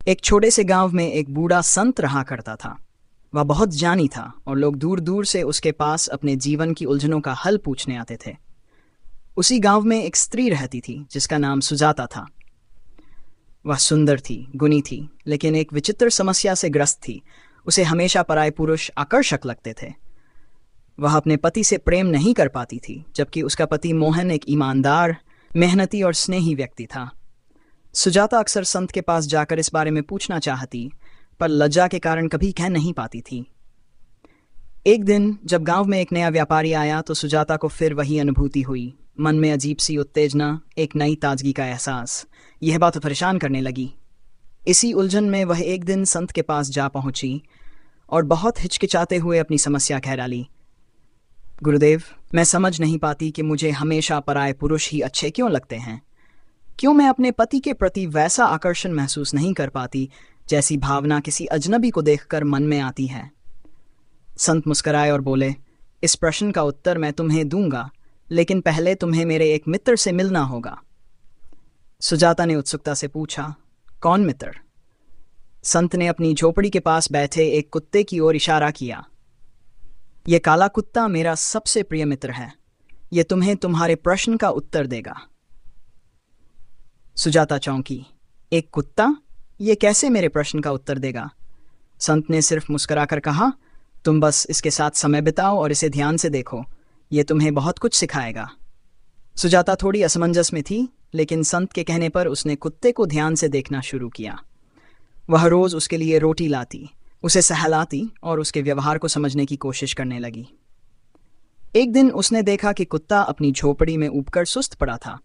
एक छोटे से गांव में एक बूढ़ा संत रहा करता था। वह बहुत ज्ञानी था और लोग दूर दूर से उसके पास अपने जीवन की उलझनों का हल पूछने आते थे। उसी गांव में एक स्त्री रहती थी जिसका नाम सुजाता था। वह सुंदर थी, गुणी थी, लेकिन एक विचित्र समस्या से ग्रस्त थी। उसे हमेशा पराये पुरुष आकर्षक लगते थे। वह अपने पति से प्रेम नहीं कर पाती थी, जबकि उसका पति मोहन एक ईमानदार, मेहनती और स्नेही व्यक्ति था। सुजाता अक्सर संत के पास जाकर इस बारे में पूछना चाहती, पर लज्जा के कारण कभी कह नहीं पाती थी। एक दिन जब गांव में एक नया व्यापारी आया तो सुजाता को फिर वही अनुभूति हुई। मन में अजीब सी उत्तेजना, एक नई ताजगी का एहसास। यह बात परेशान करने लगी। इसी उलझन में वह एक दिन संत के पास जा पहुंची और बहुत हिचकिचाते हुए अपनी समस्या कह डाली। गुरुदेव, मैं समझ नहीं पाती कि मुझे हमेशा पराये पुरुष ही अच्छे क्यों लगते हैं। क्यों मैं अपने पति के प्रति वैसा आकर्षण महसूस नहीं कर पाती जैसी भावना किसी अजनबी को देखकर मन में आती है। संत मुस्कुराए और बोले, इस प्रश्न का उत्तर मैं तुम्हें दूंगा, लेकिन पहले तुम्हें मेरे एक मित्र से मिलना होगा। सुजाता ने उत्सुकता से पूछा, कौन मित्र? संत ने अपनी झोपड़ी के पास बैठे एक कुत्ते की ओर इशारा किया। यह काला कुत्ता मेरा सबसे प्रिय मित्र है। यह तुम्हें तुम्हारे प्रश्न का उत्तर देगा। सुजाता चौंकी। एक कुत्ता? ये कैसे मेरे प्रश्न का उत्तर देगा? संत ने सिर्फ मुस्कुराकर कहा, तुम बस इसके साथ समय बिताओ और इसे ध्यान से देखो। ये तुम्हें बहुत कुछ सिखाएगा। सुजाता थोड़ी असमंजस में थी, लेकिन संत के कहने पर उसने कुत्ते को ध्यान से देखना शुरू किया। वह रोज उसके लिए रोटी लाती, उसे सहलाती और उसके व्यवहार को समझने की कोशिश करने लगी। एक दिन उसने देखा कि कुत्ता अपनी झोपड़ी में ऊबकर सुस्त पड़ा था,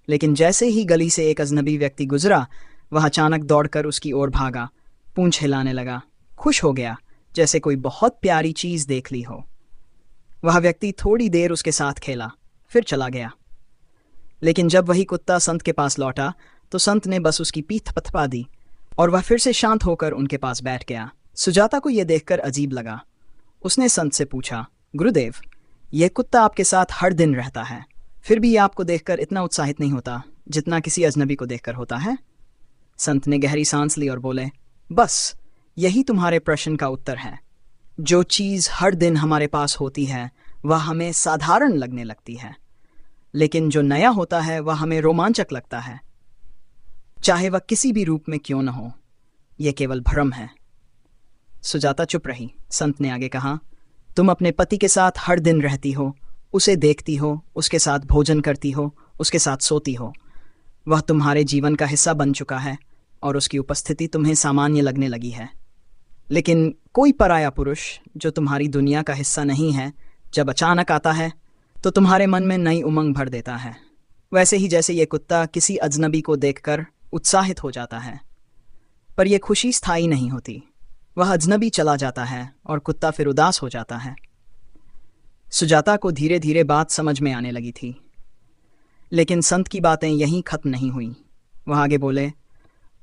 लेकिन जैसे ही गली से एक अजनबी व्यक्ति गुजरा, वह अचानक दौड़कर उसकी ओर भागा, पूंछ हिलाने लगा, खुश हो गया जैसे कोई बहुत प्यारी चीज देख ली हो। वह व्यक्ति थोड़ी देर उसके साथ खेला, फिर चला गया। लेकिन जब वही कुत्ता संत के पास लौटा तो संत ने बस उसकी पीठ थपथपा दी और वह फिर से शांत होकर उनके पास बैठ गया। सुजाता को यह देखकर अजीब लगा। उसने संत से पूछा, गुरुदेव, यह कुत्ता आपके साथ हर दिन रहता है, फिर भी यह आपको देखकर इतना उत्साहित नहीं होता जितना किसी अजनबी को देखकर होता है? संत ने गहरी सांस ली और बोले, बस यही तुम्हारे प्रश्न का उत्तर है। जो चीज हर दिन हमारे पास होती है वह हमें साधारण लगने लगती है, लेकिन जो नया होता है वह हमें रोमांचक लगता है, चाहे वह किसी भी रूप में क्यों न हो। यह केवल भ्रम है। सुजाता चुप रही। संत ने आगे कहा, तुम अपने पति के साथ हर दिन रहती हो, उसे देखती हो, उसके साथ भोजन करती हो, उसके साथ सोती हो। वह तुम्हारे जीवन का हिस्सा बन चुका है और उसकी उपस्थिति तुम्हें सामान्य लगने लगी है। लेकिन कोई पराया पुरुष जो तुम्हारी दुनिया का हिस्सा नहीं है, जब अचानक आता है तो तुम्हारे मन में नई उमंग भर देता है, वैसे ही जैसे ये कुत्ता किसी अजनबी को देखकर उत्साहित हो जाता है। पर यह खुशी स्थायी नहीं होती। वह अजनबी चला जाता है और कुत्ता फिर उदास हो जाता है। सुजाता को धीरे धीरे बात समझ में आने लगी थी, लेकिन संत की बातें यहीं खत्म नहीं हुई। वह आगे बोले,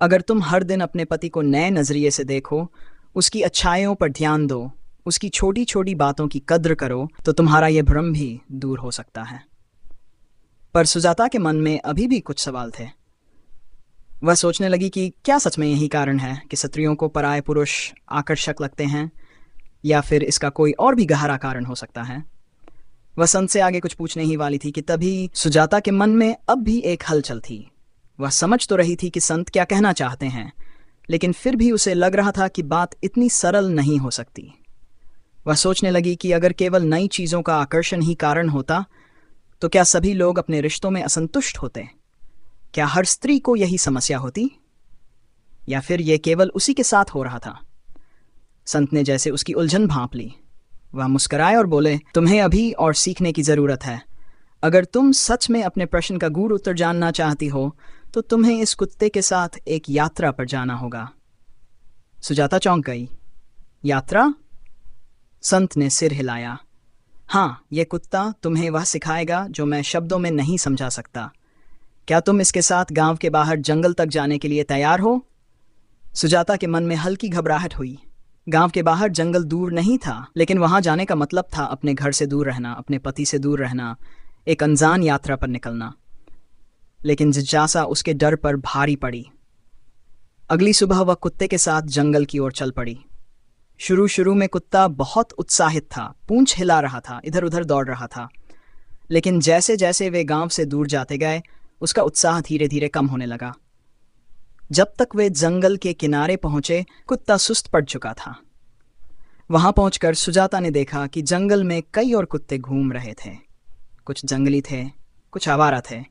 अगर तुम हर दिन अपने पति को नए नजरिए से देखो, उसकी अच्छाइयों पर ध्यान दो, उसकी छोटी छोटी बातों की कद्र करो, तो तुम्हारा यह भ्रम भी दूर हो सकता है। पर सुजाता के मन में अभी भी कुछ सवाल थे। वह सोचने लगी कि क्या सच में यही कारण है कि स्त्रियों को पराये पुरुष आकर्षक लगते हैं, या फिर इसका कोई और भी गहरा कारण हो सकता है। वह संत से आगे कुछ पूछने ही वाली थी कि तभी सुजाता के मन में अब भी एक हलचल थी। वह समझ तो रही थी कि संत क्या कहना चाहते हैं, लेकिन फिर भी उसे लग रहा था कि बात इतनी सरल नहीं हो सकती। वह सोचने लगी कि अगर केवल नई चीज़ों का आकर्षण ही कारण होता तो क्या सभी लोग अपने रिश्तों में असंतुष्ट होते? क्या हर स्त्री को यही समस्या होती, या फिर यह केवल उसी के साथ हो रहा था? संत ने जैसे उसकी उलझन भांप ली। वह मुस्कुराए और बोले, तुम्हें अभी और सीखने की जरूरत है। अगर तुम सच में अपने प्रश्न का गूढ़ उत्तर जानना चाहती हो तो तुम्हें इस कुत्ते के साथ एक यात्रा पर जाना होगा। सुजाता चौंक गई। यात्रा? संत ने सिर हिलाया। हाँ, यह कुत्ता तुम्हें वह सिखाएगा जो मैं शब्दों में नहीं समझा सकता। क्या तुम इसके साथ गांव के बाहर जंगल तक जाने के लिए तैयार हो? सुजाता के मन में हल्की घबराहट हुई। गांव के बाहर जंगल दूर नहीं था, लेकिन वहां जाने का मतलब था अपने घर से दूर रहना, अपने पति से दूर रहना, एक अनजान यात्रा पर निकलना। लेकिन जिज्ञासा उसके डर पर भारी पड़ी। अगली सुबह वह कुत्ते के साथ जंगल की ओर चल पड़ी। शुरू शुरू में कुत्ता बहुत उत्साहित था, पूंछ हिला रहा था, इधर उधर दौड़ रहा था। लेकिन जैसे जैसे वे गांव से दूर जाते गए, उसका उत्साह धीरे धीरे कम होने लगा। जब तक वे जंगल के किनारे पहुंचे, कुत्ता सुस्त पड़ चुका था। वहां पहुंचकर सुजाता ने देखा कि जंगल में कई और कुत्ते घूम रहे थे। कुछ जंगली थे, कुछ आवारा थे।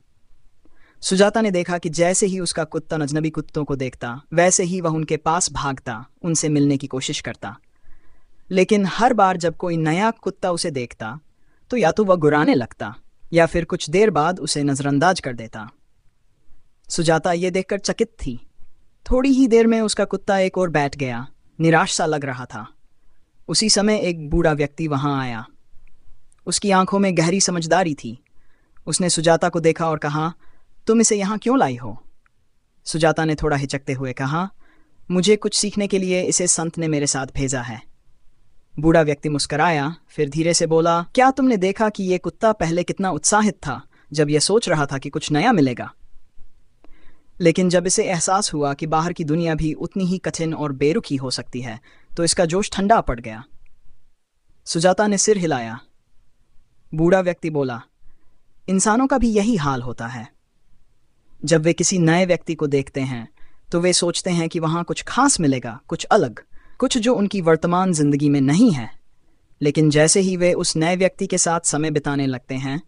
सुजाता ने देखा कि जैसे ही उसका कुत्ता अजनबी कुत्तों को देखता, वैसे ही वह उनके पास भागता, उनसे मिलने की कोशिश करता। लेकिन हर बार जब कोई नया कुत्ता उसे देखता, तो या तो वह गुर्राने लगता या फिर कुछ देर बाद उसे नजरअंदाज कर देता। सुजाता ये देखकर चकित थी। थोड़ी ही देर में उसका कुत्ता एक और बैठ गया, निराश सा लग रहा था। उसी समय एक बूढ़ा व्यक्ति वहां आया। उसकी आंखों में गहरी समझदारी थी। उसने सुजाता को देखा और कहा, तुम इसे यहाँ क्यों लाई हो? सुजाता ने थोड़ा हिचकते हुए कहा, मुझे कुछ सीखने के लिए इसे संत ने मेरे साथ भेजा है। बूढ़ा व्यक्ति मुस्कराया, फिर धीरे से बोला, क्या तुमने देखा कि ये कुत्ता पहले कितना उत्साहित था जब यह सोच रहा था कि कुछ नया मिलेगा? लेकिन जब इसे एहसास हुआ कि बाहर की दुनिया भी उतनी ही कठिन और बेरुखी हो सकती है, तो इसका जोश ठंडा पड़ गया। सुजाता ने सिर हिलाया। बूढ़ा व्यक्ति बोला, इंसानों का भी यही हाल होता है। जब वे किसी नए व्यक्ति को देखते हैं तो वे सोचते हैं कि वहां कुछ खास मिलेगा, कुछ अलग, कुछ जो उनकी वर्तमान जिंदगी में नहीं है। लेकिन जैसे ही वे उस नए व्यक्ति के साथ समय बिताने लगते हैं,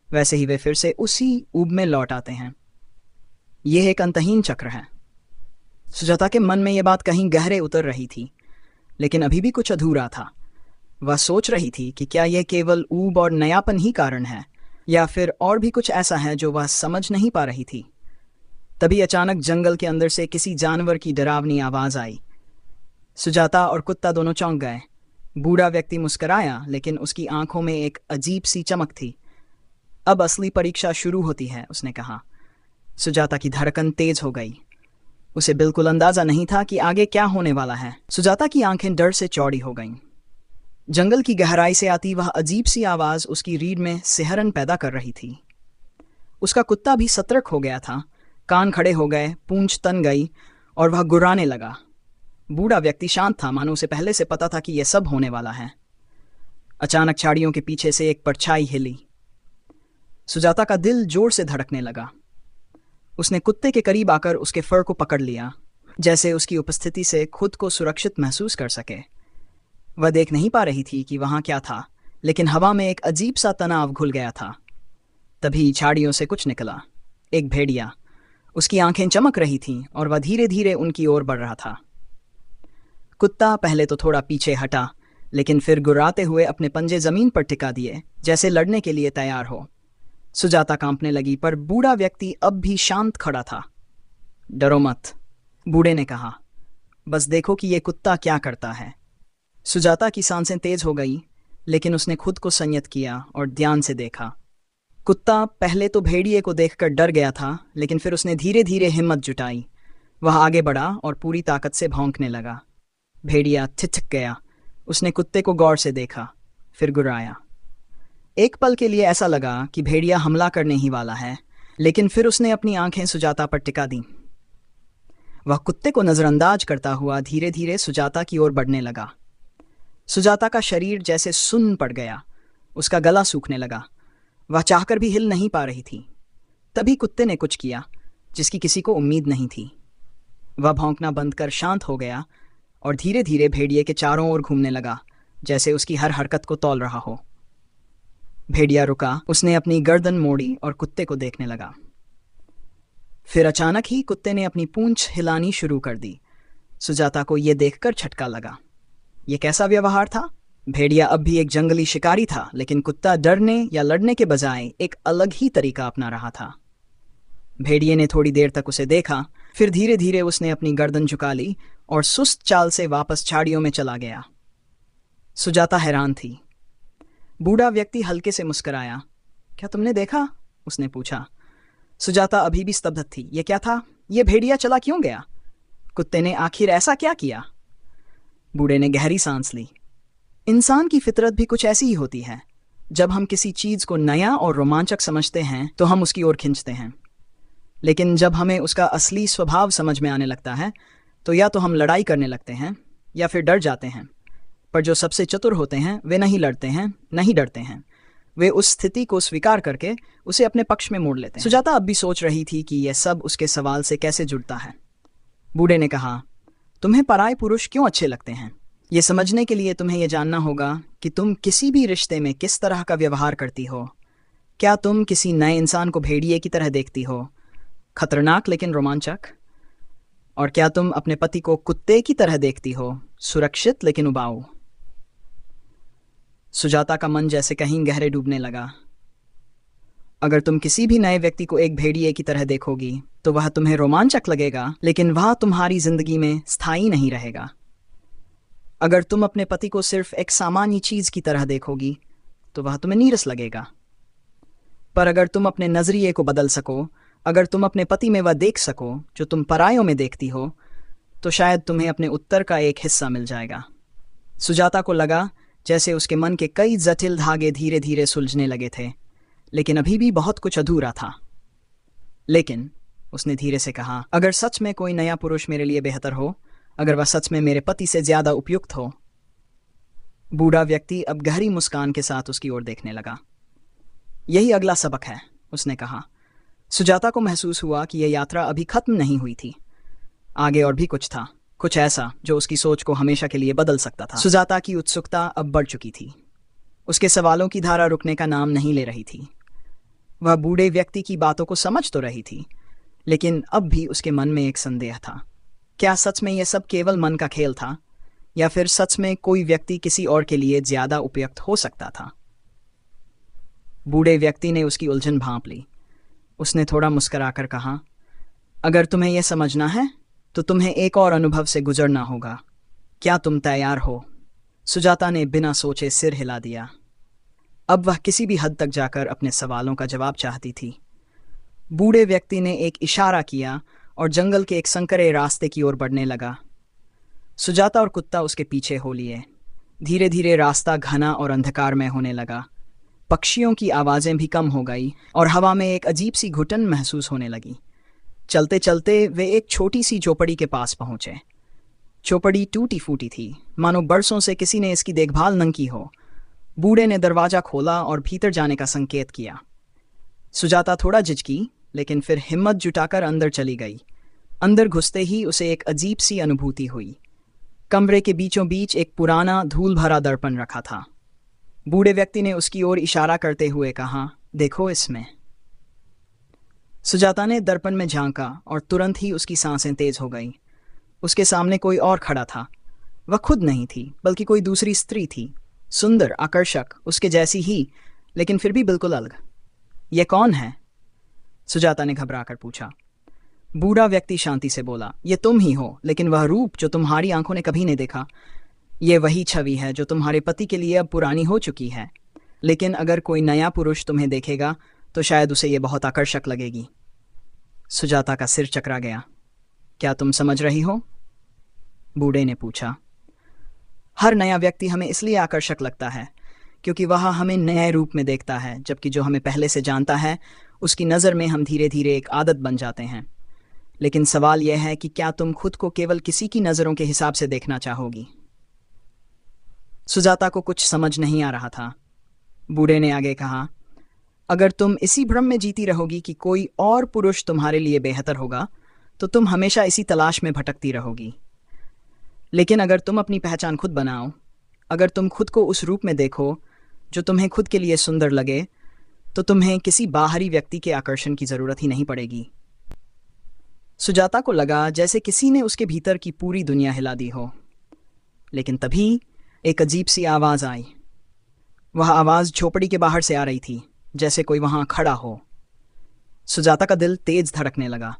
वैसे ही वे फिर से उसी ऊब में लौट आते हैं। यह एक अंतहीन चक्र है। सुजाता के मन में यह बात कहीं गहरे उतर रही थी, लेकिन अभी भी कुछ अधूरा था। वह सोच रही थी कि क्या यह केवल ऊब और नयापन ही कारण है, या फिर और भी कुछ ऐसा है जो वह समझ नहीं पा रही थी। तभी अचानक जंगल के अंदर से किसी जानवर की डरावनी आवाज आई। सुजाता और कुत्ता दोनों चौंक गए। बूढ़ा व्यक्ति मुस्कराया, लेकिन उसकी आंखों में एक अजीब सी चमक थी। अब असली परीक्षा शुरू होती है, उसने कहा। सुजाता की धड़कन तेज हो गई। उसे बिल्कुल अंदाजा नहीं था कि आगे क्या होने वाला है। सुजाता की आंखें डर से चौड़ी हो गईं। जंगल की गहराई से आती वह अजीब सी आवाज उसकी रीढ़ में सिहरन पैदा कर रही थी। उसका कुत्ता भी सतर्क हो गया था। कान खड़े हो गए, पूंछ तन गई और वह गुर्राने लगा। बूढ़ा व्यक्ति शांत था, मानो उसे पहले से पता था कि यह सब होने वाला है। अचानक झाड़ियों के पीछे से एक परछाई हिली। सुजाता का दिल जोर से धड़कने लगा। उसने कुत्ते के करीब आकर उसके फर को पकड़ लिया, जैसे उसकी उपस्थिति से खुद को सुरक्षित महसूस कर सके। वह देख नहीं पा रही थी कि वहां क्या था, लेकिन हवा में एक अजीब सा तनाव घुल गया था। तभी झाड़ियों से कुछ निकला, एक भेड़िया। उसकी आंखें चमक रही थीं और वह धीरे धीरे उनकी ओर बढ़ रहा था। कुत्ता पहले तो थोड़ा पीछे हटा, लेकिन फिर गुर्राते हुए अपने पंजे जमीन पर टिका दिए, जैसे लड़ने के लिए तैयार हो। सुजाता कांपने लगी, पर बूढ़ा व्यक्ति अब भी शांत खड़ा था। डरो मत, बूढ़े ने कहा, बस देखो कि ये कुत्ता क्या करता है। सुजाता की सांसें तेज हो गई, लेकिन उसने खुद को संयत किया और ध्यान से देखा। कुत्ता पहले तो भेड़िए को देखकर डर गया था, लेकिन फिर उसने धीरे धीरे हिम्मत जुटाई। वह आगे बढ़ा और पूरी ताकत से भौंकने लगा। भेड़िया ठिठक गया। उसने कुत्ते को गौर से देखा, फिर गुर्राया। एक पल के लिए ऐसा लगा कि भेड़िया हमला करने ही वाला है, लेकिन फिर उसने अपनी आंखें सुजाता पर टिका दी। वह कुत्ते को नजरअंदाज करता हुआ धीरे धीरे सुजाता की ओर बढ़ने लगा। सुजाता का शरीर जैसे सुन्न पड़ गया, उसका गला सूखने लगा। वह चाहकर भी हिल नहीं पा रही थी। तभी कुत्ते ने कुछ किया जिसकी किसी को उम्मीद नहीं थी। वह भौंकना बंद कर शांत हो गया और धीरे धीरे भेड़िए के चारों ओर घूमने लगा, जैसे उसकी हर हरकत को तौल रहा हो। भेड़िया रुका, उसने अपनी गर्दन मोड़ी और कुत्ते को देखने लगा। फिर अचानक ही कुत्ते ने अपनी पूंछ हिलानी शुरू कर दी। सुजाता को यह देखकर झटका लगा। यह कैसा व्यवहार था? भेड़िया अब भी एक जंगली शिकारी था, लेकिन कुत्ता डरने या लड़ने के बजाय एक अलग ही तरीका अपना रहा था। भेड़िए ने थोड़ी देर तक उसे देखा, फिर धीरे धीरे उसने अपनी गर्दन झुका ली और सुस्त चाल से वापस झाड़ियों में चला गया। सुजाता हैरान थी। बूढ़ा व्यक्ति हल्के से मुस्कुराया। क्या तुमने देखा? उसने पूछा। सुजाता अभी भी स्तब्ध थी। यह क्या था? यह भेड़िया चला क्यों गया? कुत्ते ने आखिर ऐसा क्या किया? बूढ़े ने गहरी सांस ली। इंसान की फितरत भी कुछ ऐसी ही होती है। जब हम किसी चीज को नया और रोमांचक समझते हैं तो हम उसकी ओर खींचते हैं, लेकिन जब हमें उसका असली स्वभाव समझ में आने लगता है तो या तो हम लड़ाई करने लगते हैं या फिर डर जाते हैं। पर जो सबसे चतुर होते हैं वे नहीं लड़ते हैं, नहीं डरते हैं। वे उस स्थिति को स्वीकार करके उसे अपने पक्ष में मोड़ लेते हैं। सुजाता अब भी सोच रही थी कि यह सब उसके सवाल से कैसे जुड़ता है। बूढ़े ने कहा, तुम्हें पराये पुरुष क्यों अच्छे लगते हैं? ये समझने के लिए तुम्हें यह जानना होगा कि तुम किसी भी रिश्ते में किस तरह का व्यवहार करती हो। क्या तुम किसी नए इंसान को भेड़िए की तरह देखती हो, खतरनाक लेकिन रोमांचक? और क्या तुम अपने पति को कुत्ते की तरह देखती हो, सुरक्षित लेकिन उबाऊ? सुजाता का मन जैसे कहीं गहरे डूबने लगा। अगर तुम किसी भी नए व्यक्ति को एक भेड़िए की तरह देखोगी तो वह तुम्हें रोमांचक लगेगा, लेकिन वह तुम्हारी जिंदगी में स्थायी नहीं रहेगा। अगर तुम अपने पति को सिर्फ एक सामान्य चीज की तरह देखोगी तो वह तुम्हें नीरस लगेगा। पर अगर तुम अपने नजरिए को बदल सको, अगर तुम अपने पति में वह देख सको जो तुम परायों में देखती हो, तो शायद तुम्हें अपने उत्तर का एक हिस्सा मिल जाएगा। सुजाता को लगा जैसे उसके मन के कई जटिल धागे धीरे धीरे सुलझने लगे थे, लेकिन अभी भी बहुत कुछ अधूरा था। लेकिन उसने धीरे से कहा, अगर सच में कोई नया पुरुष मेरे लिए बेहतर हो, अगर वह सच में मेरे पति से ज्यादा उपयुक्त हो। बूढ़ा व्यक्ति अब गहरी मुस्कान के साथ उसकी ओर देखने लगा। यही अगला सबक है, उसने कहा। सुजाता को महसूस हुआ कि यह यात्रा अभी खत्म नहीं हुई थी। आगे और भी कुछ था, कुछ ऐसा जो उसकी सोच को हमेशा के लिए बदल सकता था। सुजाता की उत्सुकता अब बढ़ चुकी थी। उसके सवालों की धारा रुकने का नाम नहीं ले रही थी। वह बूढ़े व्यक्ति की बातों को समझ तो रही थी, लेकिन अब भी उसके मन में एक संदेह था। क्या सच में यह सब केवल मन का खेल था, या फिर सच में कोई व्यक्ति किसी और के लिए ज्यादा उपयुक्त हो सकता था? बूढ़े व्यक्ति ने उसकी उलझन भांप ली। उसने थोड़ा मुस्कुराकर कहा, अगर तुम्हें यह समझना है तो तुम्हें एक और अनुभव से गुजरना होगा। क्या तुम तैयार हो? सुजाता ने बिना सोचे सिर हिला दिया। अब वह किसी भी हद तक जाकर अपने सवालों का जवाब चाहती थी। बूढ़े व्यक्ति ने एक इशारा किया और जंगल के एक संकरे रास्ते की ओर बढ़ने लगा। सुजाता और कुत्ता उसके पीछे हो लिए। धीरे धीरे रास्ता घना और अंधकारमय होने लगा। पक्षियों की आवाजें भी कम हो गई और हवा में एक अजीब सी घुटन महसूस होने लगी। चलते चलते वे एक छोटी सी चौपड़ी के पास पहुंचे। चौपड़ी टूटी फूटी थी, मानो बरसों से किसी ने इसकी देखभाल न की हो। बूढ़े ने दरवाजा खोला और भीतर जाने का संकेत किया। सुजाता थोड़ा झिझकी, लेकिन फिर हिम्मत जुटाकर अंदर चली गई। अंदर घुसते ही उसे एक अजीब सी अनुभूति हुई। कमरे के बीचों बीच एक पुराना धूल भरा दर्पण रखा था। बूढ़े व्यक्ति ने उसकी ओर इशारा करते हुए कहा, देखो इसमें। सुजाता ने दर्पण में झांका और तुरंत ही उसकी सांसें तेज हो गईं। उसके सामने कोई और खड़ा था। वह खुद नहीं थी, बल्कि कोई दूसरी स्त्री थी, सुंदर, आकर्षक, उसके जैसी ही, लेकिन फिर भी बिल्कुल अलग। यह कौन है? सुजाता ने घबराकर पूछा। बूढ़ा व्यक्ति शांति से बोला, ये तुम ही हो, लेकिन वह रूप जो तुम्हारी आंखों ने कभी नहीं देखा। ये वही छवि है जो तुम्हारे पति के लिए अब पुरानी हो चुकी है, लेकिन अगर कोई नया पुरुष तुम्हें देखेगा तो शायद उसे ये बहुत आकर्षक लगेगी। सुजाता का सिर चकरा गया। क्या तुम समझ रही हो? बूढ़े ने पूछा। हर नया व्यक्ति हमें इसलिए आकर्षक लगता है क्योंकि वह हमें नए रूप में देखता है, जबकि जो हमें पहले से जानता है उसकी नज़र में हम धीरे धीरे एक आदत बन जाते हैं। लेकिन सवाल यह है कि क्या तुम खुद को केवल किसी की नज़रों के हिसाब से देखना चाहोगी? सुजाता को कुछ समझ नहीं आ रहा था। बूढ़े ने आगे कहा, अगर तुम इसी भ्रम में जीती रहोगी कि कोई और पुरुष तुम्हारे लिए बेहतर होगा तो तुम हमेशा इसी तलाश में भटकती रहोगी। लेकिन अगर तुम अपनी पहचान खुद बनाओ, अगर तुम खुद को उस रूप में देखो जो तुम्हें खुद के लिए सुंदर लगे, तो तुम्हें किसी बाहरी व्यक्ति के आकर्षण की जरूरत ही नहीं पड़ेगी। सुजाता को लगा जैसे किसी ने उसके भीतर की पूरी दुनिया हिला दी हो। लेकिन तभी एक अजीब सी आवाज आई। वह आवाज झोपड़ी के बाहर से आ रही थी, जैसे कोई वहां खड़ा हो। सुजाता का दिल तेज धड़कने लगा।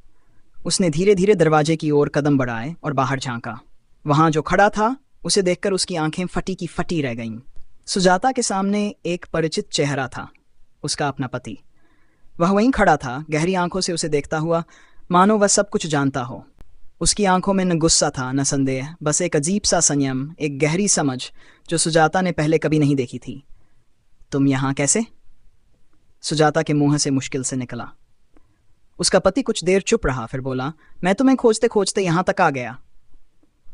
उसने धीरे धीरे दरवाजे की ओर कदम बढ़ाए और बाहर झांका। वहां जो खड़ा था उसे देखकर उसकी आंखें फटी की फटी रह गईं। सुजाता के सामने एक परिचित चेहरा था, उसका अपना पति। वह वहीं खड़ा था, गहरी आंखों से उसे देखता हुआ, मानो वह सब कुछ जानता हो। उसकी आंखों में न गुस्सा था न संदेह, बस एक अजीब सा संयम, एक गहरी समझ जो सुजाता ने पहले कभी नहीं देखी थी। तुम यहाँ कैसे? सुजाता के मुंह से मुश्किल से निकला। उसका पति कुछ देर चुप रहा, फिर बोला, मैं तुम्हें खोजते खोजते यहाँ तक आ गया।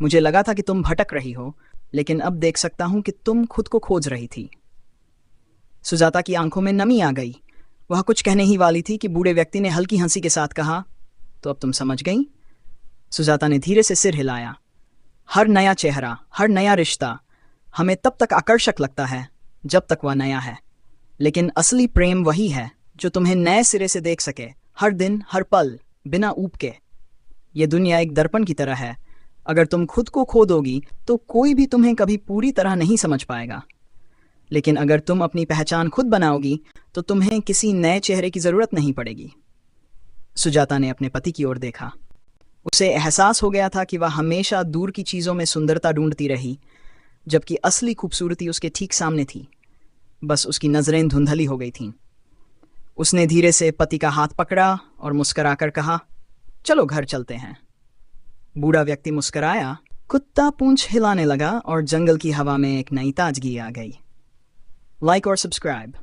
मुझे लगा था कि तुम भटक रही हो, लेकिन अब देख सकता हूं कि तुम खुद को खोज रही थी। सुजाता की आंखों में नमी आ गई। वह कुछ कहने ही वाली थी कि बूढ़े व्यक्ति ने हल्की हंसी के साथ कहा, तो अब तुम समझ गई? सुजाता ने धीरे से सिर हिलाया। हर नया चेहरा, हर नया रिश्ता हमें तब तक आकर्षक लगता है जब तक वह नया है, लेकिन असली प्रेम वही है जो तुम्हें नए सिरे से देख सके, हर दिन, हर पल, बिना ऊब के। ये दुनिया एक दर्पण की तरह है। अगर तुम खुद को खो दोगी तो कोई भी तुम्हें कभी पूरी तरह नहीं समझ पाएगा, लेकिन अगर तुम अपनी पहचान खुद बनाओगी तो तुम्हें किसी नए चेहरे की जरूरत नहीं पड़ेगी। सुजाता ने अपने पति की ओर देखा। उसे एहसास हो गया था कि वह हमेशा दूर की चीजों में सुंदरता ढूंढती रही, जबकि असली खूबसूरती उसके ठीक सामने थी। बस उसकी नजरें धुंधली हो गई थीं। उसने धीरे से पति का हाथ पकड़ा और मुस्कुराकर कहा, चलो घर चलते हैं। बूढ़ा व्यक्ति मुस्कुराया, कुत्ता पूंछ हिलाने लगा और जंगल की हवा में एक नई ताजगी आ गई। लाइक और सब्सक्राइब।